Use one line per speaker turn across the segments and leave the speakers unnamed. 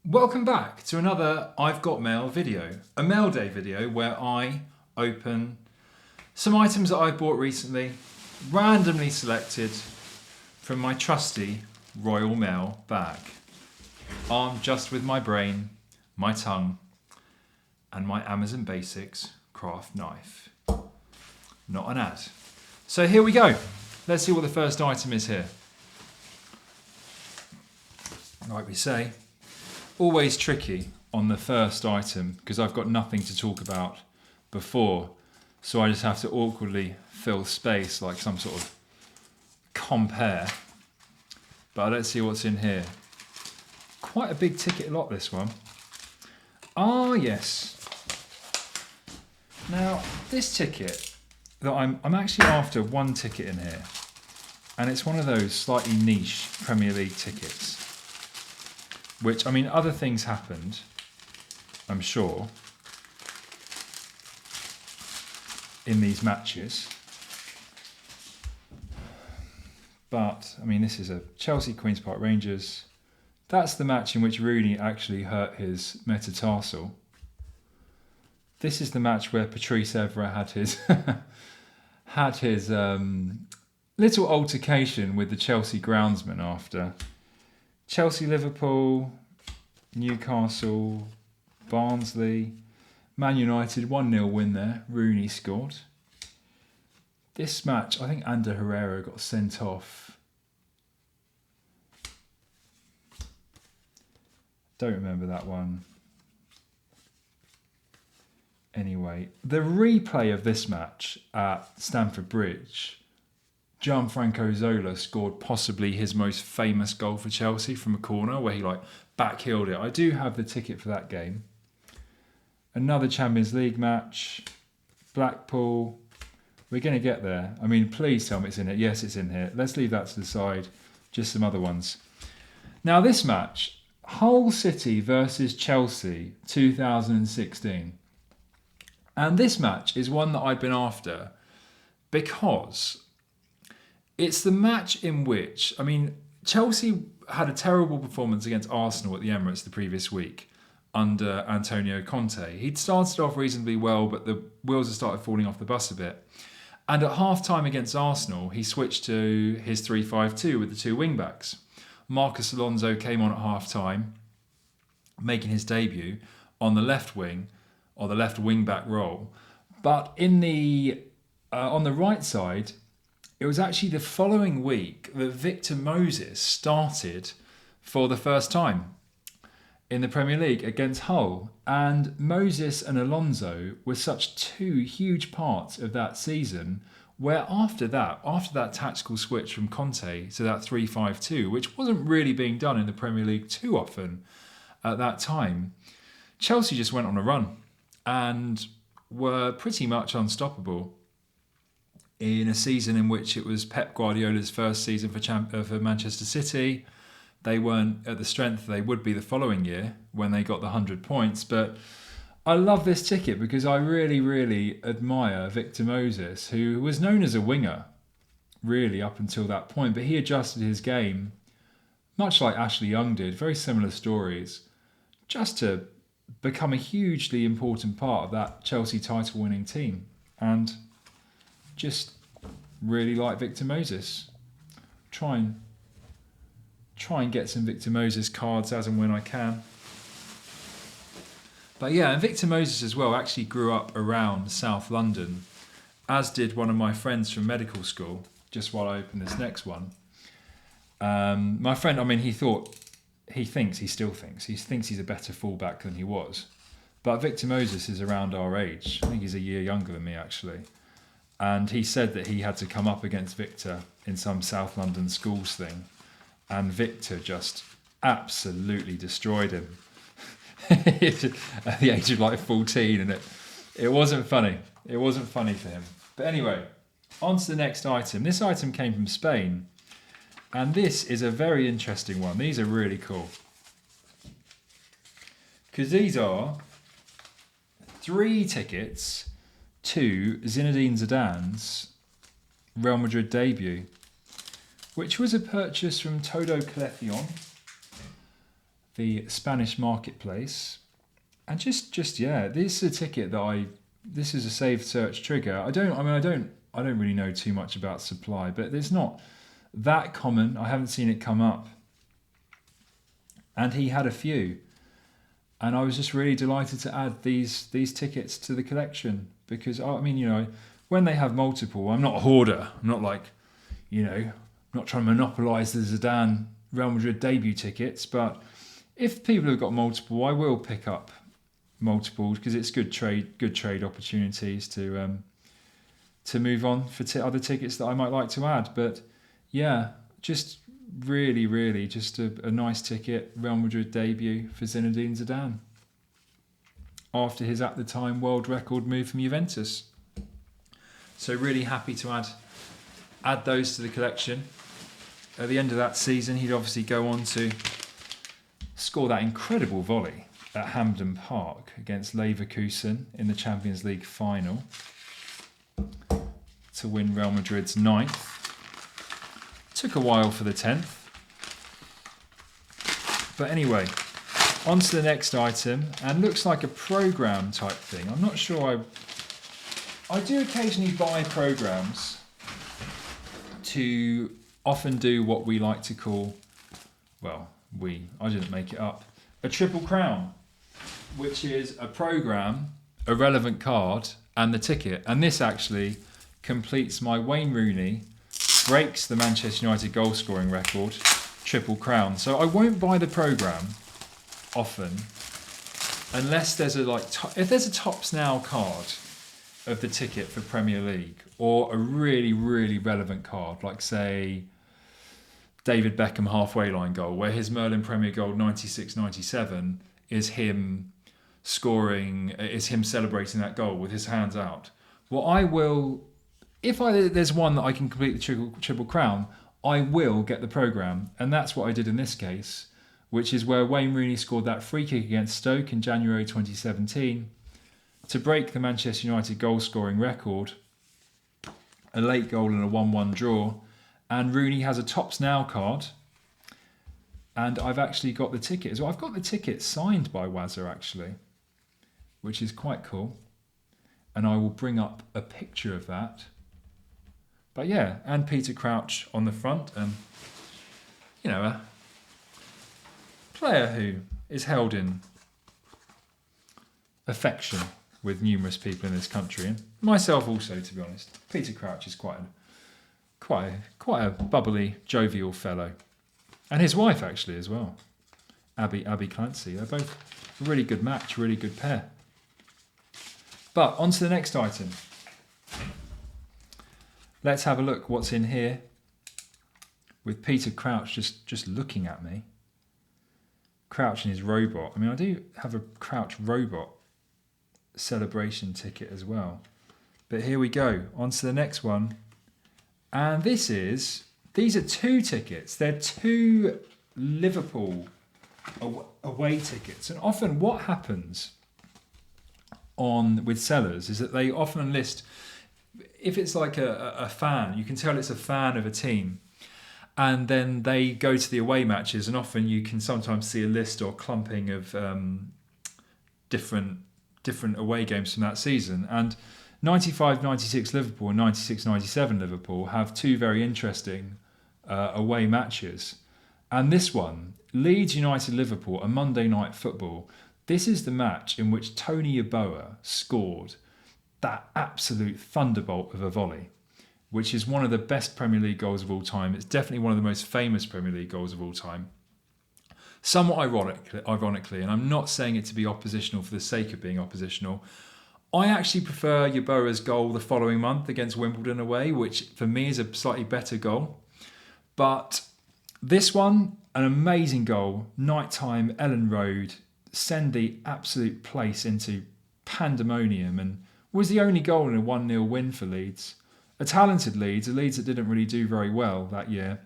Welcome back to another I've Got Mail video, a Mailday video where I open some items that I've bought recently, randomly selected from my trusty Royal Mail bag, armed just with my brain, my tongue, and my Amazon Basics craft knife. Not an ad. So here we go. Let's see what the first item is here. Like we say, always tricky on the first item because I've got nothing to talk about before, so I just have to awkwardly fill space like some sort of compare. But let's see what's in here. Quite a big ticket lot, this one. Ah, yes. Now, this ticket that I'm actually after one ticket in here, and it's one of those slightly niche Premier League tickets. Which, I mean, other things happened, I'm sure, in these matches. But, I mean, this is a Chelsea Queen's Park Rangers. That's the match in which Rooney actually hurt his metatarsal. This is the match where Patrice Evra had his little altercation with the Chelsea groundsman after. Chelsea, Liverpool, Newcastle, Barnsley, Man United, 1-0 win there. Rooney scored. This match, I think Ander Herrera got sent off. Don't remember that one. Anyway, the replay of this match at Stamford Bridge, Gianfranco Zola scored possibly his most famous goal for Chelsea from a corner where he backheeled it. I do have the ticket for that game. Another Champions League match. Blackpool. We're going to get there. I mean, please tell me it's in it. Yes, it's in here. Let's leave that to the side. Just some other ones. Now this match, Hull City versus Chelsea 2016. And this match is one that I've been after because it's the match in which, I mean, Chelsea had a terrible performance against Arsenal at the Emirates the previous week under Antonio Conte. He'd started off reasonably well, but the wheels had started falling off the bus a bit. And at half-time against Arsenal, he switched to his 3-5-2 with the two wingbacks. Marcus Alonso came on at half-time, making his debut on the left wing, or the left wing-back role. But in the on the right side, it was actually the following week that Victor Moses started for the first time in the Premier League against Hull. And Moses and Alonso were such two huge parts of that season where after that tactical switch from Conte to that 3-5-2, which wasn't really being done in the Premier League too often at that time, Chelsea just went on a run and were pretty much unstoppable. In a season in which it was Pep Guardiola's first season for Manchester City. They weren't at the strength they would be the following year when they got the 100 points. But I love this ticket because I really, really admire Victor Moses, who was known as a winger, really, up until that point. But he adjusted his game, much like Ashley Young did, very similar stories, just to become a hugely important part of that Chelsea title-winning team. And just really like Victor Moses. Try and get some Victor Moses cards as and when I can. But yeah, and Victor Moses as well actually grew up around South London, as did one of my friends from medical school, just while I open this next one. My friend, I mean, he still thinks he's a better fullback than he was. But Victor Moses is around our age. I think he's a year younger than me, actually. And he said that he had to come up against Victor in some South London schools thing. And Victor just absolutely destroyed him at the age of 14. And it wasn't funny. It wasn't funny for him. But anyway, on to the next item. This item came from Spain. And this is a very interesting one. These are really cool. Because these are 3 tickets to Zinedine Zidane's Real Madrid debut, which was a purchase from Todo Colección the Spanish marketplace, and just yeah, this is a ticket that this is a saved search trigger. I don't really know too much about supply, but it's not that common. I haven't seen it come up, and he had a few, and I was just really delighted to add these tickets to the collection, because I mean, you know, when they have multiple, I'm not a hoarder. I'm not like, you know, I'm not trying to monopolise the Zidane Real Madrid debut tickets, but if people have got multiple, I will pick up multiples, because it's good trade opportunities to move on for other tickets that I might like to add. But yeah, just really just a nice ticket, Real Madrid debut for Zinedine Zidane after his at the time world record move from Juventus. So really happy to add those to the collection. At the end of that season, he'd obviously go on to score that incredible volley at Hampden Park against Leverkusen in the Champions League final to win Real Madrid's 9th. Took a while for the 10th. But anyway, on to the next item, and looks like a programme type thing. I'm not sure. I do occasionally buy programmes to often do what we like to call, I didn't make it up, a triple crown, which is a programme, a relevant card, and the ticket. And this actually completes my Wayne Rooney, breaks the Manchester United goal scoring record, triple crown. So I won't buy the programme often unless there's if there's a Tops Now card of the ticket for Premier League, or a really relevant card, like say David Beckham halfway line goal, where his Merlin Premier goal 96-97 is him scoring, is him celebrating that goal with his hands out. Well, I will, there's one that I can complete the triple crown, I will get the programme, and that's what I did in this case, which is where Wayne Rooney scored that free kick against Stoke in January 2017 to break the Manchester United goal scoring record, a late goal and a 1-1 draw. And Rooney has a Tops Now card, and I've actually got the ticket as well. I've got the ticket signed by Wazza actually, which is quite cool, and I will bring up a picture of that. But yeah, and Peter Crouch on the front, and you know, a player who is held in affection with numerous people in this country, and myself also, to be honest. Peter Crouch is quite a bubbly, jovial fellow, and his wife actually as well, Abby Clancy. They're both a really good match, really good pair. But on to the next item. Let's have a look what's in here, with Peter Crouch just looking at me. Crouch and his robot. I mean, I do have a Crouch robot celebration ticket as well. But here we go, on to the next one. And these are 2 tickets. They're 2 Liverpool away tickets. And often what happens with sellers is that they often list, if it's like a fan, you can tell it's a fan of a team, and then they go to the away matches, and often you can sometimes see a list or clumping of different away games from that season. And 95-96 Liverpool and 96-97 Liverpool have 2 very interesting away matches. And this one, Leeds United Liverpool, a Monday Night Football, this is the match in which Tony Yeboah scored that absolute thunderbolt of a volley, which is one of the best Premier League goals of all time. It's definitely one of the most famous Premier League goals of all time. Somewhat ironically, and I'm not saying it to be oppositional for the sake of being oppositional, I actually prefer Yeboah's goal the following month against Wimbledon away, which for me is a slightly better goal. But this one, an amazing goal, nighttime, Ellen Road, send the absolute place into pandemonium, and was the only goal in a 1-0 win for Leeds. A talented Leeds, a Leeds that didn't really do very well that year,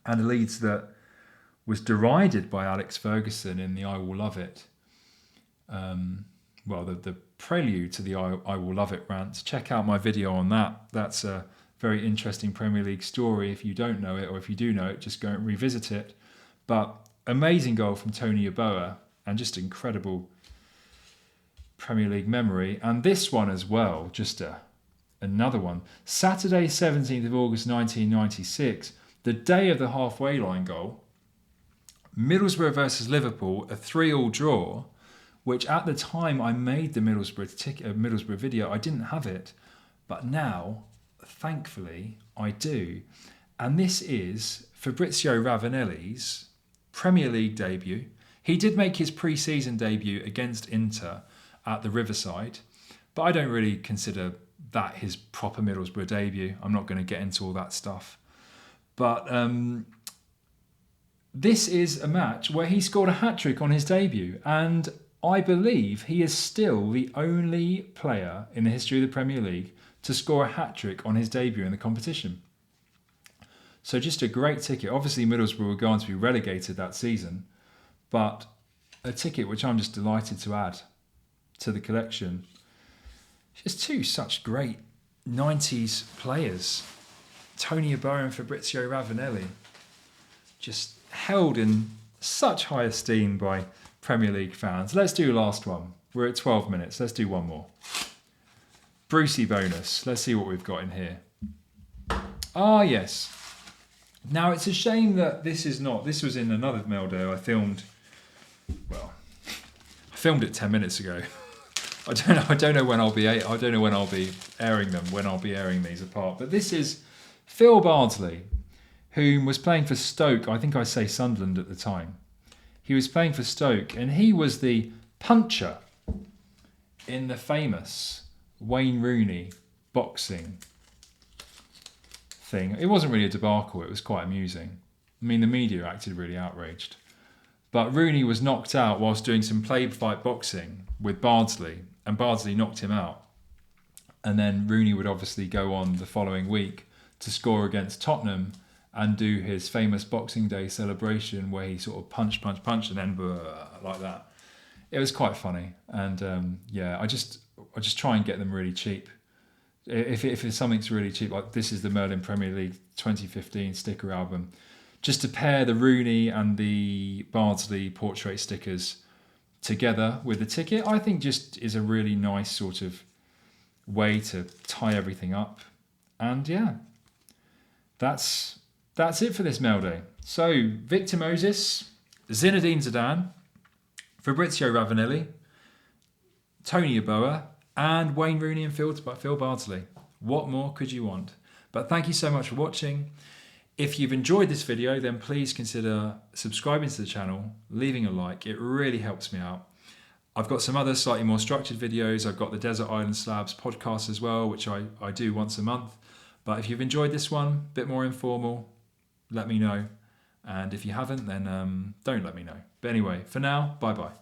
and a Leeds that was derided by Alex Ferguson in the I Will Love It. The prelude to the I Will Love It rant. Check out my video on that. That's a very interesting Premier League story. If you don't know it, or if you do know it, just go and revisit it. But amazing goal from Tony Yeboah, and just incredible Premier League memory. And this one as well, just another one. Saturday, 17th of August 1996, the day of the halfway line goal, Middlesbrough versus Liverpool, a 3-3 draw, which at the time I made the Middlesbrough video, I didn't have it, but now, thankfully, I do. And this is Fabrizio Ravanelli's Premier League debut. He did make his pre-season debut against Inter at the Riverside, but I don't really consider that his proper Middlesbrough debut. I'm not going to get into all that stuff. But this is a match where he scored a hat-trick on his debut, and I believe he is still the only player in the history of the Premier League to score a hat-trick on his debut in the competition. So just a great ticket. Obviously Middlesbrough were going to be relegated that season, but a ticket which I'm just delighted to add to the collection. Just two such great 90s players. Tony Yeboah and Fabrizio Ravanelli. Just held in such high esteem by Premier League fans. Let's do last one. We're at 12 minutes. Let's do one more. Brucey bonus. Let's see what we've got in here. Ah, yes. Now, it's a shame that this was in another Mailday I filmed it 10 minutes ago. I don't know when I'll be airing them, when I'll be airing these apart. But this is Phil Bardsley, who was playing for Stoke. I think I say Sunderland at the time. He was playing for Stoke, and he was the puncher in the famous Wayne Rooney boxing thing. It wasn't really a debacle, it was quite amusing. I mean, the media acted really outraged. But Rooney was knocked out whilst doing some play fight boxing with Bardsley, and Bardsley knocked him out. And then Rooney would obviously go on the following week to score against Tottenham and do his famous Boxing Day celebration where he sort of punch, and then like that. It was quite funny. And I just try and get them really cheap. If something's really cheap, like this is the Merlin Premier League 2015 sticker album, just to pair the Rooney and the Bardsley portrait stickers together with the ticket, I think just is a really nice sort of way to tie everything up. And yeah, that's it for this Mailday. So Victor Moses, Zinedine Zidane, Fabrizio Ravanelli, Tony Yeboah, and Wayne Rooney and Phil Bardsley. What more could you want? But thank you so much for watching. If you've enjoyed this video, then please consider subscribing to the channel, leaving a like. It really helps me out. I've got some other slightly more structured videos. I've got the Desert Island Slabs podcast as well, which I do once a month. But if you've enjoyed this one, a bit more informal, let me know. And if you haven't, then don't let me know. But anyway, for now, bye-bye.